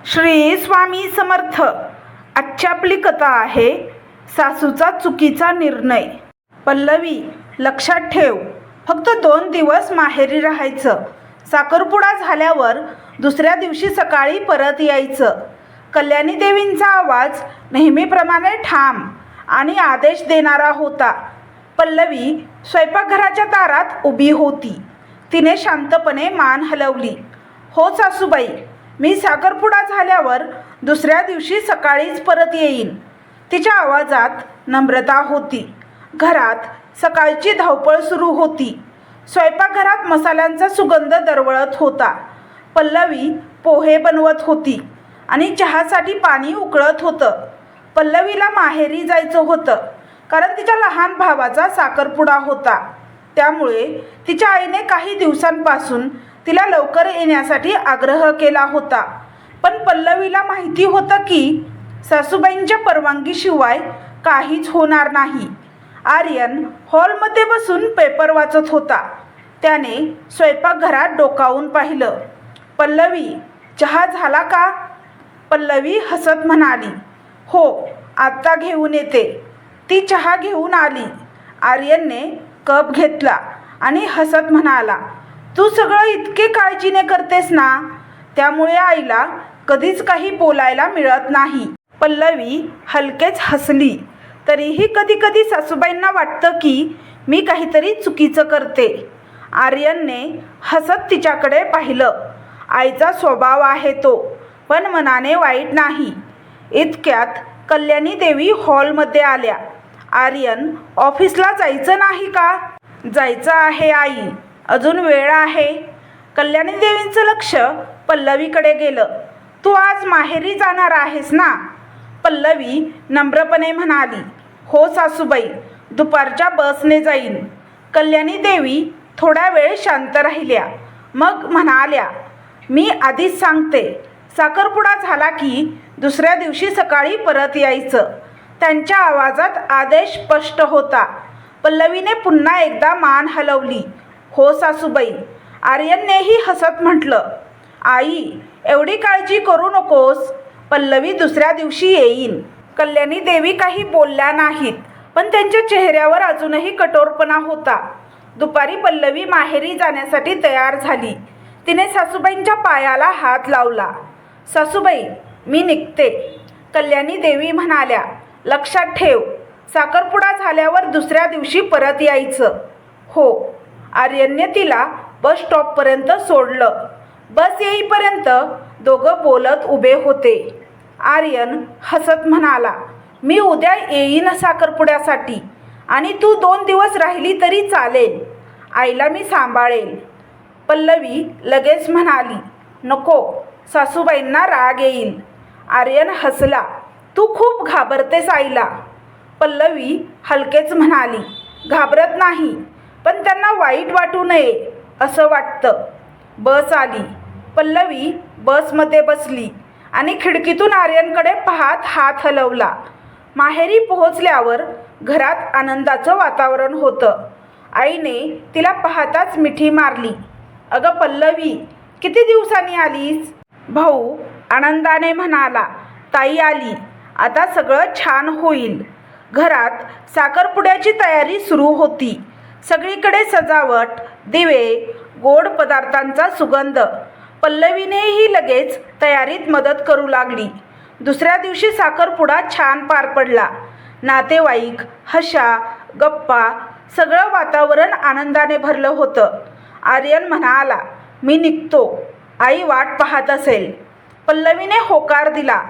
श्री स्वामी समर्थ. आजची आपली कथा आहे सासूचा चुकीचा निर्णय. पल्लवी, लक्षात ठेव, फक्त 2 दिवस माहेरी राहायचं. साखरपुडा झाल्यावर दुसऱ्या दिवशी सकाळी परत यायचं. कल्याणी देवींचा आवाज नेहमीप्रमाणे ठाम आणि आदेश देणारा होता. पल्लवी स्वयंपाकघराच्या दारात उभी होती. तिने शांतपणे मान हलवली. हो सासूबाई, मी साखरपुडा झाल्यावर दुसऱ्या दिवशी सकाळीच परत येईन. तिच्या आवाजात नम्रता होती. घरात सकाळची धावपळ सुरू होती. स्वयंपाकघरात मसाल्यांचा सुगंध दरवळत होता. पल्लवी पोहे बनवत होती आणि चहासाठी पाणी उकळत होतं. पल्लवीला माहेरी जायचं होतं कारण तिच्या लहान भावाचा साखरपुडा होता. त्यामुळे तिच्या आईने काही दिवसांपासून तिला लवकर येण्यासाठी आग्रह केला होता. पण पल्लवीला माहिती होतं की सासूबाईंच्या परवानगीशिवाय काहीच होणार नाही. आर्यन हॉलमध्ये बसून पेपर वाचत होता. त्याने स्वयंपाकघरात डोकावून पाहिलं. पल्लवी, चहा झाला का? पल्लवी हसत म्हणाली. हो, आत्ता घेऊन येते. ती चहा घेऊन आली. आर्यनने कप घेतला आणि हसत म्हणाला, तू सगळं इतके काळजीने करतेस ना, त्यामुळे आईला कधीच काही बोलायला मिळत नाही. पल्लवी हलकेच हसली. तरीही कधी कधी सासूबाईंना वाटतं की मी काहीतरी चुकीचं करते. आर्यनने हसत तिच्याकडे पाहिलं. आईचा स्वभाव आहे तो, पण मनाने वाईट नाही. इतक्यात कल्याणी देवी हॉलमध्ये आल्या. आर्यन, ऑफिसला जायचं नाही का? जायचं आहे आई, अजून वेळ आहे. कल्याणी देवींचं लक्ष पल्लवीकडे गेलं. तू आज माहेरी जाणार आहेस ना? पल्लवी नम्रपणे म्हणाली. हो सासूबाई, दुपारच्या बसने जाईन. कल्याणी देवी थोडा वेळ शांत राहिल्या. मग म्हणाल्या, मी आधीच सांगते, साखरपुडा झाला की दुसऱ्या दिवशी सकाळी परत यायचं. त्यांच्या आवाजात आदेश स्पष्ट होता. पल्लवीने पुन्हा एकदा मान हलवली. हो सासूबाई. आर्यननेही हसत म्हटलं, आई, एवढी काळजी करू नकोस. पल्लवी दुसऱ्या दिवशी येईन. कल्याणी देवी काही बोलल्या नाहीत, पण त्यांच्या चेहऱ्यावर अजूनही कठोरपणा होता. दुपारी पल्लवी माहेरी जाण्यासाठी तयार झाली. तिने सासूबाईंच्या पायाला हात लावला. सासूबाई, मी निघते. कल्याणी देवी म्हणाल्या, लक्षात ठेव, साखरपुडा झाल्यावर दुसऱ्या दिवशी परत यायचं. हो. आर्यनने तिला बस स्टॉपपर्यंत सोडलं. बस येईपर्यंत दोघं बोलत उभे होते. आर्यन हसत म्हणाला, मी उद्या येईन साखरपुड्यासाठी आणि तू 2 दिवस राहिली तरी चालेल. आईला मी सांभाळेल. पल्लवी लगेच म्हणाली, नको, सासूबाईंना राग येईल. आर्यन हसला. तू खूप घाबरतेस आईला. पल्लवी हलकेच म्हणाली, घाबरत नाही, पण त्यांना वाईट वाटू नये असं वाटतं. बस आली. पल्लवी बसमध्ये बसली आणि खिडकीतून आर्यनकडे पाहत हात हलवला. माहेरी पोहोचल्यावर घरात आनंदाचं वातावरण होतं. आईने तिला पाहताच मिठी मारली. अगं पल्लवी, किती दिवसांनी आलीस? भाऊ आनंदाने म्हणाला, ताई आली, आता सगळं छान होईल. घरात साखरपुड्याची तयारी सुरू होती. सगळीकडे सजावट, दिवे, गोड पदार्थांचा सुगंध. पल्लवीनेही लगेच तयारीत मदत करू लागली. दुसऱ्या दिवशी साखरपुडा छान पार पडला. नातेवाईक, हशा, गप्पा, सगळं वातावरण आनंदाने भरलं होतं. आर्यन म्हणाला, मी निघतो. आई वाट पाहत असेल. पल्लवीने होकार दिला.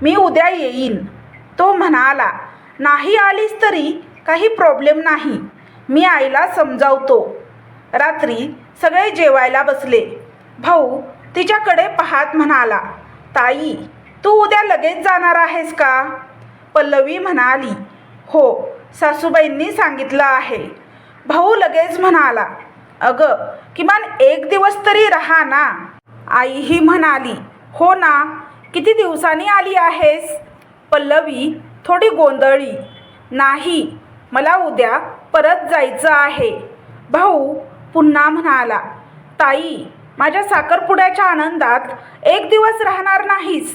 मी उद्या येईन. तो म्हणाला, नाही आलीस तरी काही प्रॉब्लेम नाही, मी आईला समजावतो. रात्री सगळे जेवायला बसले. भाऊ तिच्याकडे पाहत म्हणाला, ताई, तू उद्या लगेच जाणार आहेस का? पल्लवी म्हणाली, हो, सासूबाईंनी सांगितलं आहे. भाऊ लगेच म्हणाला, अगं, किमान 1 दिवस तरी राहा ना. आईही म्हणाली, हो ना, किती दिवसांनी आली आहेस? पल्लवी थोडी गोंधळली. नाही, मला उद्या परत जायचं आहे. भाऊ पुन्हा म्हणाला, ताई, माझ्या साखरपुड्याच्या आनंदात 1 दिवस राहणार नाहीस?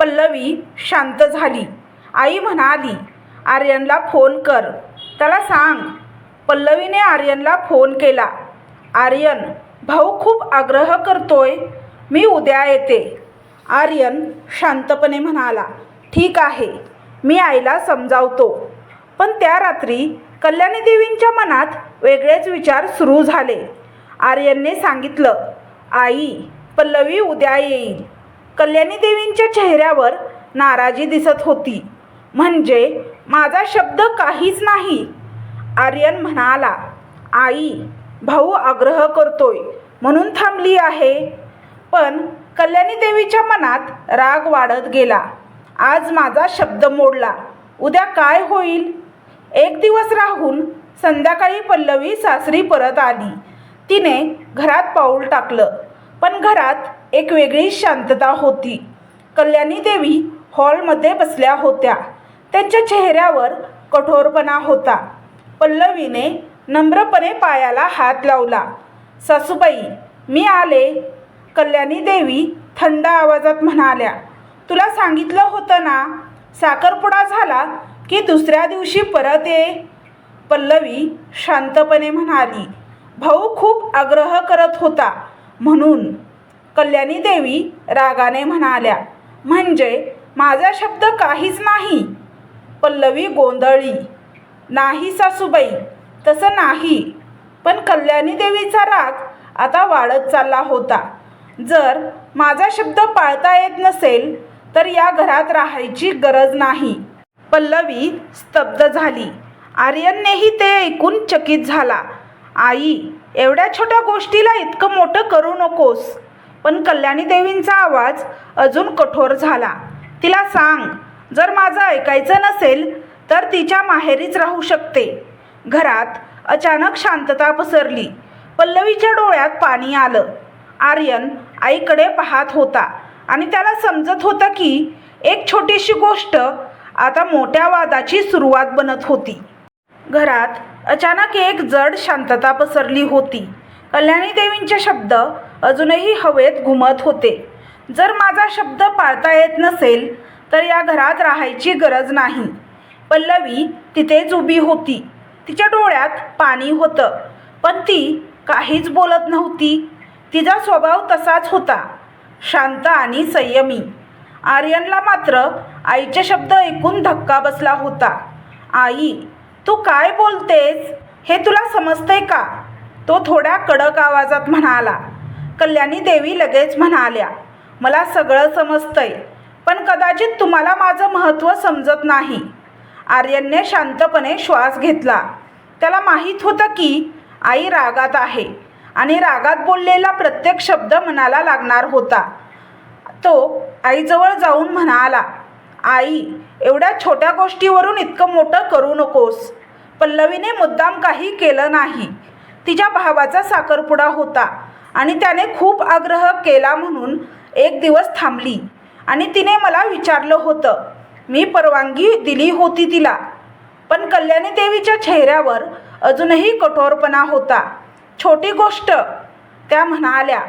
पल्लवी शांत झाली. आई म्हणाली, आर्यनला फोन कर, त्याला सांग. पल्लवीने आर्यनला फोन केला. आर्यन, भाऊ खूप आग्रह करतोय, मी उद्या येते. आर्यन शांतपणे म्हणाला, ठीक आहे, मी आईला समजावतो. पण त्या रात्री कल्याणी देवींच्या मनात वेगळेच विचार सुरू झाले. आर्यनने सांगितलं, आई, पल्लवी उद्या येईल. कल्याणी देवींच्या चेहऱ्यावर नाराजी दिसत होती. म्हणजे माझा शब्द काहीच नाही. आर्यन म्हणाला, आई, भाऊ आग्रह करतोय म्हणून थांबली आहे. पण कल्याणी देवीच्या मनात राग वाढत गेला. आज माझा शब्द मोडला, उद्या काय होईल? एक दिवस राहून संध्याकाळी पल्लवी सासरी परत आली. तिने घरात पाऊल टाकलं, पण घरात एक वेगळी शांतता होती. कल्याणी देवी हॉलमध्ये बसल्या होत्या. त्यांच्या चेहऱ्यावर कठोरपणा होता. पल्लवीने नम्रपणे पायाला हात लावला. सासूबाई, मी आले. कल्याणी देवी थंड आवाजात म्हणाल्या, तुला सांगितलं होतं ना, साखरपुडा झाला की दुसऱ्या दिवशी परत ये. पल्लवी शांतपणे म्हणाली, भाऊ खूप आग्रह करत होता म्हणून. कल्याणी देवी रागाने म्हणाल्या, म्हणजे माझा शब्द काहीच नाही? पल्लवी गोंधळली. नाही सासूबाई, तसं नाही. पण कल्याणी देवीचा राग आता वाढत चालला होता. जर माझा शब्द पाळता येत नसेल तर या घरात राहायची गरज नाही. पल्लवी स्तब्ध झाली. आर्यननेही ते ऐकून चकित झाला. आई, एवढ्या छोट्या गोष्टीला इतकं मोठं करू नकोस. पण कल्याणी देवींचा आवाज अजून कठोर झाला. तिला सांग, जर माझं ऐकायचं नसेल तर तिच्या माहेरीच राहू शकते. घरात अचानक शांतता पसरली. पल्लवीच्या डोळ्यात पाणी आलं. आर्यन आईकडे पाहत होता आणि त्याला समजत होतं की एक छोटीशी गोष्ट आता मोठ्या वादाची सुरुवात बनत होती. घरात अचानक एक जड शांतता पसरली होती. कल्याणी देवींचे शब्द अजूनही हवेत घुमत होते. जर माझा शब्द पाळता येत नसेल तर या घरात राहायची गरज नाही. पल्लवी तिथेच उभी होती. तिच्या डोळ्यात पाणी होतं, पण ती काहीच बोलत नव्हती. तिचा स्वभाव तसाच होता, शांत आणि संयमी. आर्यनला मात्र आईचे शब्द ऐकून धक्का बसला होता. आई, तू काय बोलतेस हे तुला समजतंय का? तो थोड्या कडक आवाजात म्हणाला. कल्याणी देवी लगेच म्हणाल्या, मला सगळं समजतंय, पण कदाचित तुम्हाला माझं महत्त्व समजत नाही. आर्यनने शांतपणे श्वास घेतला. त्याला माहीत होतं की आई रागात आहे आणि रागात बोललेला प्रत्येक शब्द मनाला लागणार होता. तो आईजवळ जाऊन म्हणाला, आई, एवढ्या छोट्या गोष्टीवरून इतकं मोठं करू नकोस. पल्लवीने मुद्दाम काही केलं नाही. तिच्या भावाचा साखरपुडा होता आणि त्याने खूप आग्रह केला म्हणून एक दिवस थांबली आणि तिने मला विचारलं होतं. मी परवानगी दिली होती तिला. पण कल्याणी देवीच्या चेहऱ्यावर अजूनही कठोरपणा होता. छोटी गोष्ट, त्या म्हणाल्या.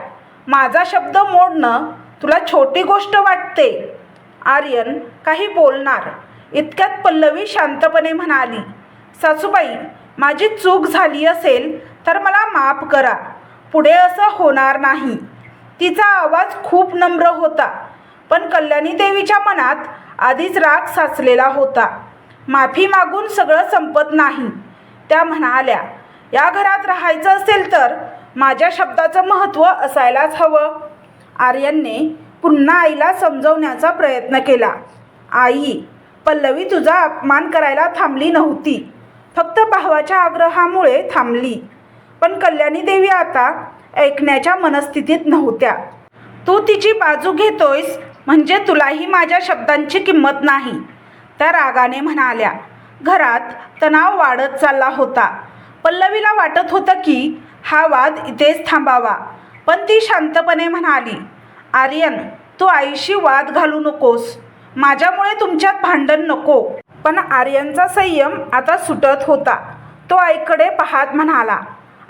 माझा शब्द मोडणं तुला छोटी गोष्ट वाटते? आर्यन काही बोलणार इतक्यात पल्लवी शांतपणे म्हणाली, सासूबाई, माझी चूक झाली असेल तर मला माफ करा. पुढे असं होणार नाही. तिचा आवाज खूप नम्र होता, पण कल्याणी देवीच्या मनात आधीच राग साचलेला होता. माफी मागून सगळं संपत नाही. त्या म्हणाल्या, या घरात राहायचं असेल तर माझ्या शब्दाचं महत्त्व असायलाच हवं. आर्यनने पुन्हा आईला समजवण्याचा प्रयत्न केला. आई, पल्लवी तुझा अपमान करायला थांबली नव्हती, फक्त भावाच्या आग्रहामुळे थांबली. पण कल्याणी देवी आता ऐकण्याच्या मनस्थितीत नव्हत्या. तू तिची बाजू घेतोयस म्हणजे तुलाही माझ्या शब्दांची किंमत नाही, त्या रागाने म्हणाल्या. घरात तणाव वाढत चालला होता. पल्लवीला वाटत होतं की हा वाद इथेच थांबावा, पण ती शांतपणे म्हणाली, आर्यन, तू आईशी वाद घालू नकोस. माझ्यामुळे तुमच्यात भांडण नको. पण आर्यनचा संयम आता सुटत होता. तो आईकडे पाहत म्हणाला,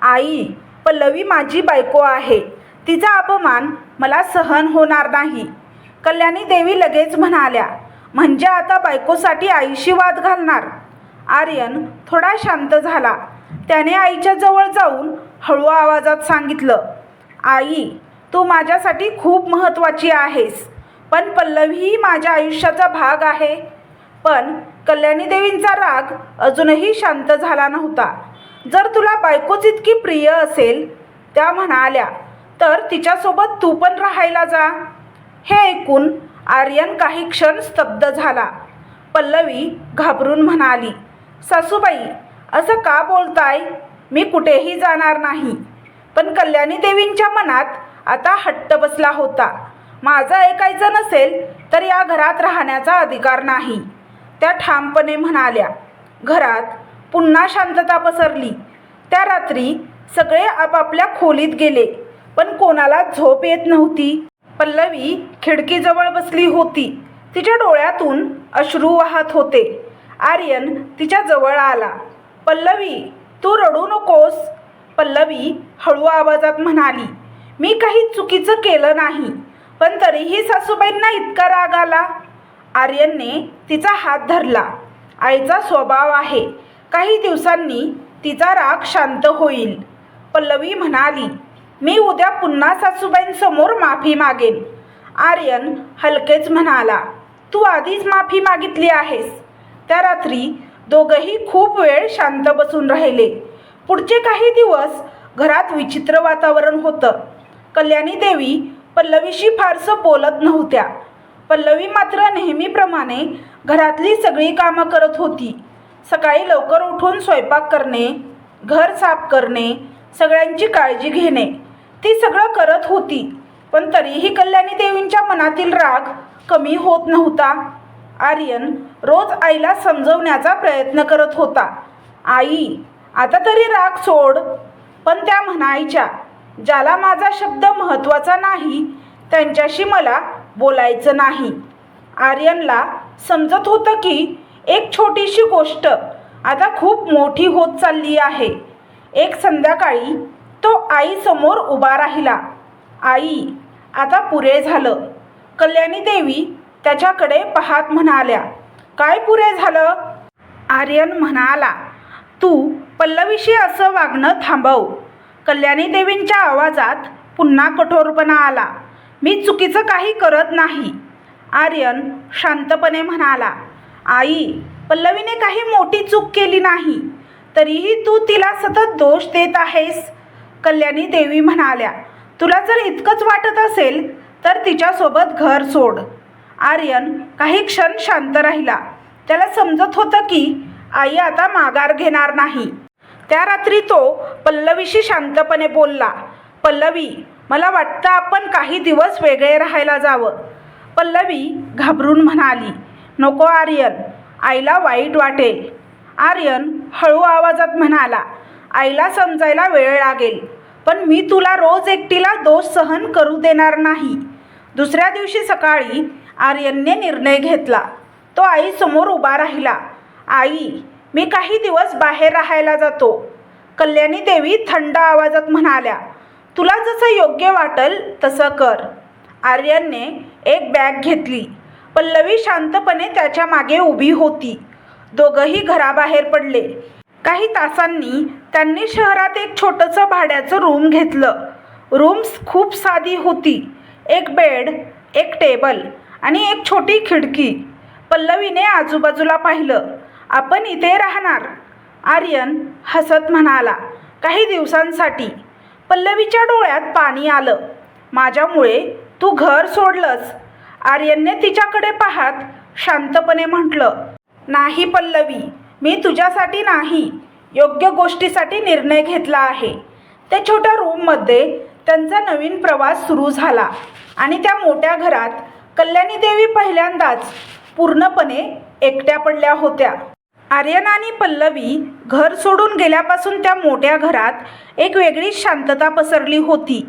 आई, पल्लवी माझी बायको आहे. तिचा अपमान मला सहन होणार नाही. कल्याणी देवी लगेच म्हणाल्या, म्हणजे आता बायकोसाठी आईशी वाद घालणार? आर्यन थोडा शांत झाला. त्याने आईच्या जवळ जाऊन हळू आवाजात सांगितलं, आई, तू माझ्यासाठी खूप महत्त्वाची आहेस, पण पल्लवीही माझ्या आयुष्याचा भाग आहे. पण कल्याणी देवींचा राग अजूनही शांत झाला नव्हता. जर तुला बायकोच इतकी प्रिय असेल, त्या म्हणाल्या, तर तिच्यासोबत तू पण राहायला जा. हे ऐकून आर्यन काही क्षण स्तब्ध झाला. पल्लवी घाबरून म्हणाली, सासूबाई, असं का बोलताय? मी कुठेही जाणार नाही. पण कल्याणी देवींच्या मनात आता हट्ट बसला होता. माझं ऐकायचं नसेल तर या घरात राहण्याचा अधिकार नाही, त्या ठामपणे म्हणाल्या. घरात पुन्हा शांतता पसरली. त्या रात्री सगळे आपापल्या खोलीत गेले, पण कोणाला झोप येत नव्हती. पल्लवी खिडकीजवळ बसली होती. तिच्या डोळ्यातून अश्रू वाहत होते. आर्यन तिच्या जवळ आला. पल्लवी, तू रडू नकोस. पल्लवी हळू आवाजात म्हणाली, मी काही चुकीचं केलं नाही, पण तरीही सासूबाईंना इतका राग आला. आर्यनने तिचा हात धरला. आईचा स्वभाव आहे, काही दिवसांनी तिचा राग शांत होईल. पल्लवी म्हणाली, मी उद्या पुन्हा सासूबाईंसमोर माफी मागेन. आर्यन हलकेच म्हणाला, तू आधीच माफी मागितली आहेस. त्या रात्री दोघंही खूप वेळ शांत बसून राहिले. पुढचे काही दिवस घरात विचित्र वातावरण होतं. कल्याणी देवी पल्लवीशी फारसं बोलत नव्हत्या. पल्लवी मात्र नेहमीप्रमाणे घरातली सगळी कामं करत होती. सकाळी लवकर उठून स्वयंपाक करणे, घर साफ करणे, सगळ्यांची काळजी घेणे, ती सगळं करत होती. पण तरीही कल्याणी देवींच्या मनातील राग कमी होत नव्हता. आर्यन रोज आईला समजवण्याचा प्रयत्न करत होता. आई, आता तरी राग सोड. पण त्या म्हणायच्या, ज्याला माझा शब्द महत्त्वाचा नाही त्यांच्याशी मला बोलायचं नाही. आर्यनला समजत होतं की एक छोटीशी गोष्ट आता खूप मोठी होत चालली आहे. एक संध्याकाळी तो आईसमोर उभा राहिला. आई, आता पुरे झालं. कल्याणी देवी त्याच्याकडे पाहत म्हणाल्या, काय पुरे झालं? आर्यन म्हणाला, तू पल्लवीशी असं वागणं थांबव. कल्याणी देवींच्या आवाजात पुन्हा कठोरपणा आला. मी चुकीचं काही करत नाही. आर्यन शांतपणे म्हणाला, आई, पल्लवीने काही मोठी चूक केली नाही, तरीही तू तिला सतत दोष देत आहेस. कल्याणी देवी म्हणाल्या, तुला जर इतकंच वाटत असेल तर तिच्यासोबत घर सोड. आर्यन काही क्षण शांत राहिला. त्याला समजत होतं की आई आता माघार घेणार नाही. त्या रात्री तो पल्लवीशी शांतपणे बोलला, पल्लवी, मला वाटतं आपण काही दिवस वेगळे राहायला जावं. पल्लवी घाबरून म्हणाली, नको आर्यन, आईला वाईट वाटेल. आर्यन हळू आवाजात म्हणाला, आईला समजायला वेळ लागेल, पण मी तुला रोज एकटीला दोष सहन करू देणार नाही. दुसऱ्या दिवशी सकाळी आर्यनने निर्णय घेतला. तो आईसमोर उभा राहिला. आई, मी काही दिवस बाहेर राहायला जातो. कल्याणी देवी थंड आवाजात म्हणाल्या, तुला जसं योग्य वाटेल तसं कर. आर्यनने एक बॅग घेतली. पल्लवी शांतपणे त्याच्या मागे उभी होती. दोघंही घराबाहेर पडले. काही तासांनी त्यांनी शहरात एक छोटंसं भाड्याचं रूम घेतलं. रूम खूप साधी होती. एक बेड, एक टेबल आणि एक छोटी खिडकी. पल्लवीने आजूबाजूला पाहिलं. आपण इथे राहणार? आर्यन हसत म्हणाला, काही दिवसांसाठी. पल्लवीच्या डोळ्यात पाणी आलं. माझ्यामुळे तू घर सोडलंस? आर्यनने तिच्याकडे पाहत शांतपणे म्हटलं, नाही पल्लवी, मी तुझ्यासाठी नाही, योग्य गोष्टीसाठी निर्णय घेतला आहे. त्या छोट्या रूममध्ये त्यांचा नवीन प्रवास सुरू झाला आणि त्या मोठ्या घरात कल्याणी देवी पहिल्यांदाच पूर्णपणे एकट्या पडल्या होत्या. आर्यन आणि पल्लवी घर सोडून गेल्यापासून त्या मोठ्या घरात एक वेगळीच शांतता पसरली होती.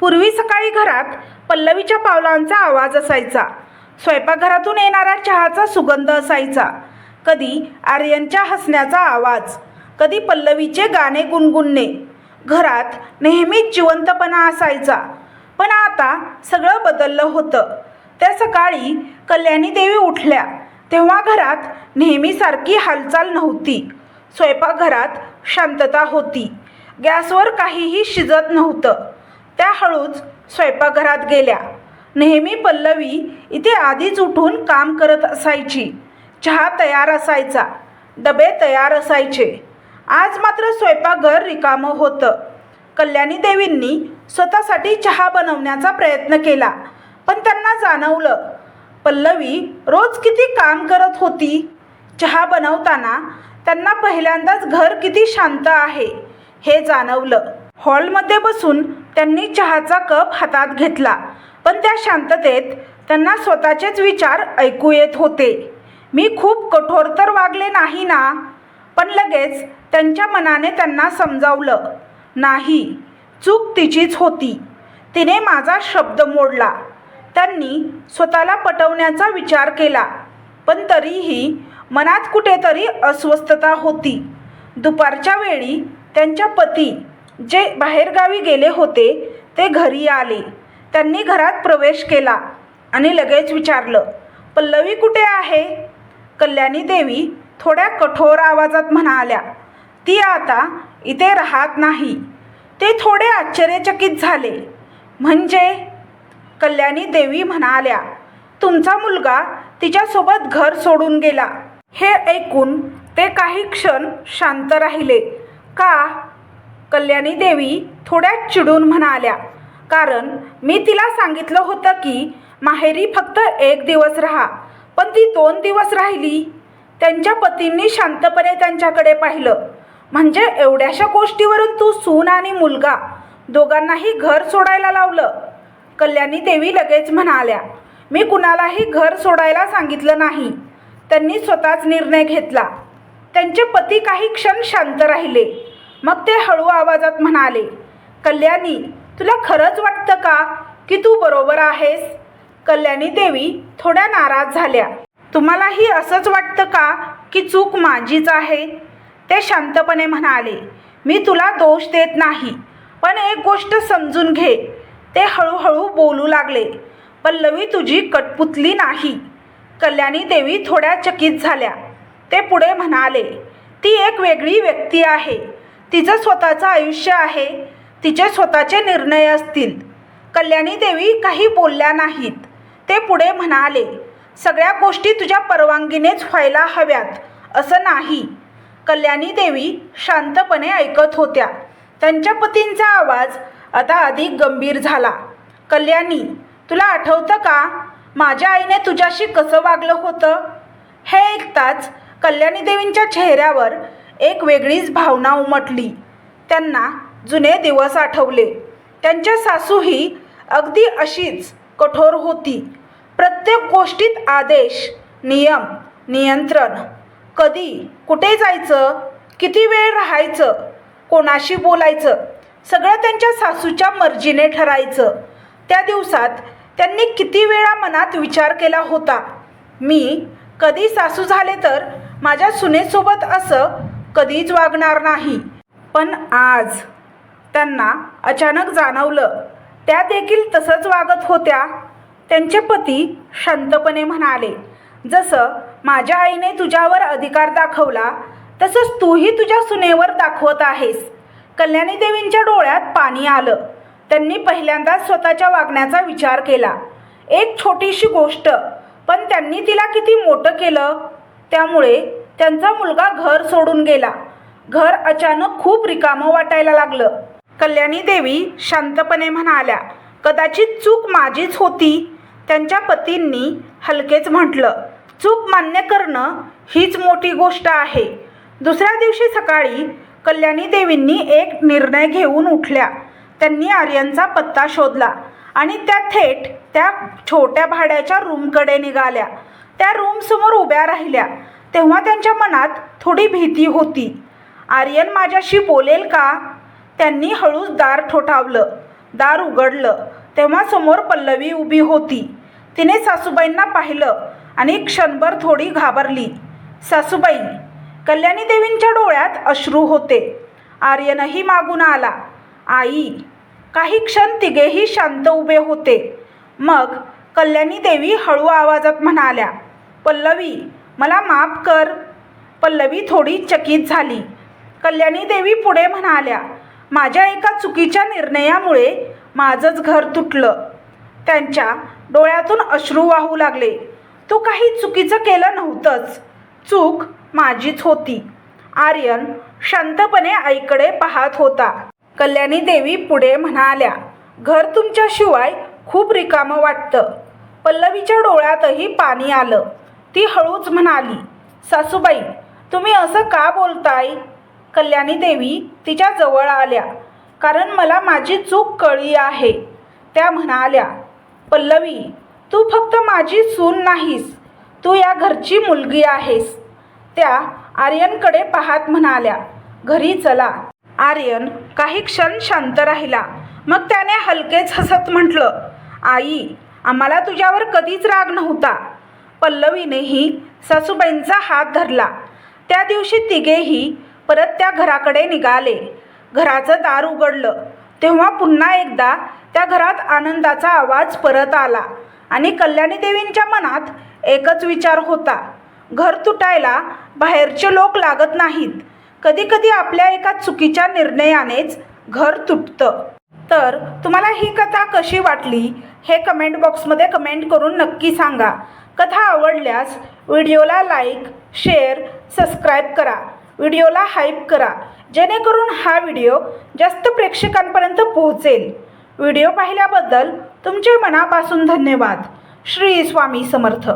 पूर्वी सकाळी घरात पल्लवीच्या पावलांचा आवाज असायचा. स्वयंपाकघरातून येणारा चहाचा सुगंध असायचा. कधी आर्यनच्या हसण्याचा आवाज, कधी पल्लवीचे गाणे गुणगुणणे. घरात नेहमीच जिवंतपणा असायचा. पण आता सगळं बदललं होतं. त्या सकाळी कल्याणी देवी उठल्या तेव्हा घरात नेहमीसारखी हालचाल नव्हती. स्वयंपाकघरात शांतता होती. गॅसवर काहीही शिजत नव्हतं. त्या हळूच स्वयंपाकघरात गेल्या. नेहमी पल्लवी इथे आधीच उठून काम करत असायची. चहा तयार असायचा, डबे तयार असायचे. आज मात्र स्वयंपाकघर रिकामं होतं. कल्याणी देवींनी स्वतःसाठी चहा बनवण्याचा प्रयत्न केला, पण त्यांना जाणवलं पल्लवी रोज किती काम करत होती. चहा बनवताना त्यांना पहिल्यांदाच घर किती शांत आहे हे जाणवलं. हॉलमध्ये बसून त्यांनी चहाचा कप हातात घेतला, पण त्या शांततेत त्यांना स्वतःचेच विचार ऐकू येत होते. मी खूप कठोर तर वागले नाही ना? पण लगेच त्यांच्या मनाने त्यांना समजावलं, नाही, चूक तिचीच होती. तिने माझा शब्द मोडला. त्यांनी स्वतःला पटवण्याचा विचार केला, पण तरीही मनात कुठेतरी अस्वस्थता होती. दुपारच्या वेळी त्यांच्या पती जे बाहेरगावी गेले होते ते घरी आले. त्यांनी घरात प्रवेश केला आणि लगेच विचारलं, पल्लवी कुठे आहे? कल्याणी देवी थोड्या कठोर आवाजात म्हणाल्या, ती आता इथे राहत नाही. ते थोडे आश्चर्यचकित झाले. म्हणजे? कल्याणी देवी म्हणाल्या, तुमचा मुलगा तिच्यासोबत घर सोडून गेला. हे ऐकून ते काही क्षण शांत राहिले. का? कल्याणी देवी थोड्या चिडून म्हणाल्या, कारण मी तिला सांगितलं होतं की माहेरी फक्त 1 दिवस राहा, पण ती 2 दिवस राहिली. त्यांच्या पतींनी शांतपणे त्यांच्याकडे पाहिलं. म्हणजे एवढ्याशा गोष्टीवरून तू सून आणि मुलगा दोघांनाही घर सोडायला लावलं? कल्याणी देवी लगेच म्हणाल्या, मी कुणालाही घर सोडायला सांगितलं नाही. त्यांनी स्वतःच निर्णय घेतला. त्यांचे पती काही क्षण शांत राहिले. मग ते हळू आवाजात म्हणाले, कल्याणी, तुला खरंच वाटतं का की तू बरोबर आहेस? कल्याणी देवी थोड्या नाराज झाल्या. तुम्हालाही असंच वाटतं का की चूक माझीच आहे? ते शांतपणे म्हणाले, मी तुला दोष देत नाही, पण एक गोष्ट समजून घे. ते हळूहळू बोलू लागले, पल्लवी तुझी कठपुतली नाही. कल्याणी देवी थोड्या चकित झाल्या. ते पुढे म्हणाले, ती एक वेगळी व्यक्ती आहे. तिचं स्वतःचं आयुष्य आहे. तिचे स्वतःचे निर्णय असतील. कल्याणी देवी काही बोलल्या नाहीत. ते पुढे म्हणाले, सगळ्या गोष्टी तुझ्या परवानगीनेच व्हायला हव्यात असं नाही. कल्याणी देवी शांतपणे ऐकत होत्या. त्यांच्या पतींचा आवाज आता अधिक गंभीर झाला. कल्याणी, तुला आठवतं का माझ्या आईने तुझ्याशी कसं वागलं होतं? हे ऐकताच कल्याणी देवींच्या चेहऱ्यावर एक वेगळीच भावना उमटली. त्यांना जुने दिवस आठवले. त्यांच्या सासूही अगदी अशीच कठोर होती. प्रत्येक गोष्टीत आदेश, नियम, नियंत्रण. कधी कुठे जायचं, किती वेळ राहायचं, कोणाशी बोलायचं, सगळं त्यांच्या सासूच्या मर्जीने ठरायचं. त्या दिवसात त्यांनी किती वेळा मनात विचार केला होता, मी कधी सासू झाले तर माझ्या सुनेसोबत असं कधीच वागणार नाही. पण आज त्यांना अचानक जाणवलं, त्या देखील तसंच वागत होत्या. त्यांचे पती शांतपणे म्हणाले, जसं माझ्या आईने तुझ्यावर अधिकार दाखवला तसंच तूही तुझ्या सुनेवर दाखवत आहेस. कल्याणी देवींच्या डोळ्यात पाणी आलं. त्यांनी पहिल्यांदाच स्वतःच्या वागण्याचा विचार केला. एक छोटीशी गोष्ट, पण त्यांनी तिला किती मोठं केलं. त्यामुळे त्यांचा मुलगा घर सोडून गेला. घर अचानक खूप रिकामं वाटायला लागलं. कल्याणी देवी शांतपणे म्हणाल्या, कदाचित चूक माझीच होती. त्यांच्या पतींनी हलकेच म्हटलं, चूक मान्य करणं हीच मोठी गोष्ट आहे. दुसऱ्या दिवशी सकाळी कल्याणी देवींनी एक निर्णय घेऊन उठल्या. त्यांनी आर्यनचा पत्ता शोधला आणि त्या थेट त्या छोट्या भाड्याच्या रूमकडे निघाल्या. त्या रूमसमोर उभ्या राहिल्या तेव्हा त्यांच्या मनात थोडी भीती होती. आर्यन माझ्याशी बोलेल का? त्यांनी हळूच दार ठोठावलं. दार उघडलं तेव्हा समोर पल्लवी उभी होती. तिने सासूबाईंना पाहिलं आणि क्षणभर थोडी घाबरली. सासूबाई. कल्याणी देवींच्या डोळ्यात अश्रू होते. आर्यनही मागून आला. आई. काही क्षण तिघेही शांत उभे होते. मग कल्याणी देवी हळू आवाजात म्हणाल्या, पल्लवी मला माफ कर. पल्लवी थोडी चकित झाली. कल्याणी देवी पुढे म्हणाल्या, माझ्या एका चुकीच्या निर्णयामुळे माझंच घर तुटलं. त्यांच्या डोळ्यातून अश्रू वाहू लागले. तू काही चुकीचं केलं नव्हतंच. चूक माझीच होती. आर्यन शांतपणे आईकडे पाहत होता. कल्याणी देवी पुढे म्हणाल्या, घर तुमच्याशिवाय खूप रिकामं वाटतं. पल्लवीच्या डोळ्यातही पाणी आलं. ती हळूच म्हणाली, सासूबाई तुम्ही असं का बोलताय? कल्याणी देवी तिच्या जवळ आल्या. कारण मला माझी चूक कळली आहे. त्या म्हणाल्या, पल्लवी तू फक्त माझी सून नाहीस, तू या घरची मुलगी आहेस. त्या आर्यनकडे पाहत म्हणाल्या, घरी चला. आर्यन काही क्षण शांत राहिला. मग त्याने हलकेच हसत म्हटलं, आई आम्हाला तुझ्यावर कधीच राग नव्हता. पल्लवीनेही सासूबाईंचा हात धरला. त्या दिवशी तिघेही परत त्या घराकडे निघाले. घराचं दार उघडलं तेव्हा पुन्हा एकदा त्या घरात आनंदाचा आवाज परत आला आणि कल्याणी देवींच्या मनात एकच विचार होता, घर तुटायला बाहेरचे लोक लागत नाहीत. कधी कधी आपल्या एका चुकीच्या निर्णयानेच घर तुटतं. तर तुम्हाला ही कथा कशी वाटली हे कमेंट बॉक्समध्ये कमेंट करून नक्की सांगा. कथा आवडल्यास व्हिडिओला लाईक, शेअर, सबस्क्राईब करा. व्हिडिओला हाईप करा जेणेकरून हा व्हिडिओ जास्त प्रेक्षकांपर्यंत पोहोचेल. व्हिडिओ पाहिल्याबद्दल तुमचे मनापासून धन्यवाद. श्री स्वामी समर्थ.